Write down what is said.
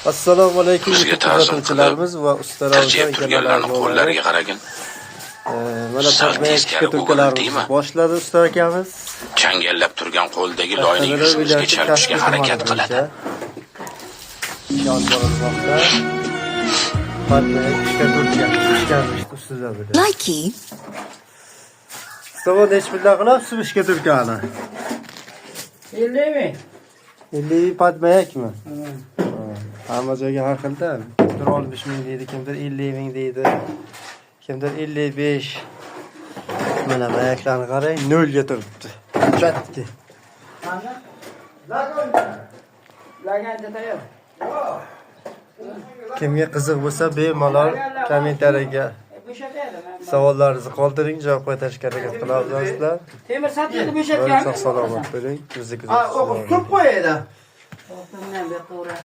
Assalomu alaykum Bizga ta'zim kuzatuvchilarimiz va ustalarimiz tirjayib turganlarning qo'llariga qaragin. mana Sarteskari ishga turganlarimiz o'g'il boshladi usta akamiz. Changallab turgan qo'ldagi loyni yuzimizga chalishga harakat qiladi. Nishon bo'lmoqda. Fatma ishga turgan ustida bir. Likey. Savol hech billah qilibsiz ishga turgani. 50 mi? 50 patmayakmi? Hamma joyga har xilda. Kimdir 60 ming deydi, kimdir 50 ming deydi. Kimdir 55. Mana mayaklarni qarang, 0 ga turibdi. Chatki. Mana. Laganda tayyor. Kimga qiziq bo'lsa, bemalol kommentariyaga savollaringizni qoldiring, javob qaytarishga harakat qilamiz. Temir satni bo'shatgan. Sog' salomat bo'ling. Bizni O'qib ko'p qo'yadi.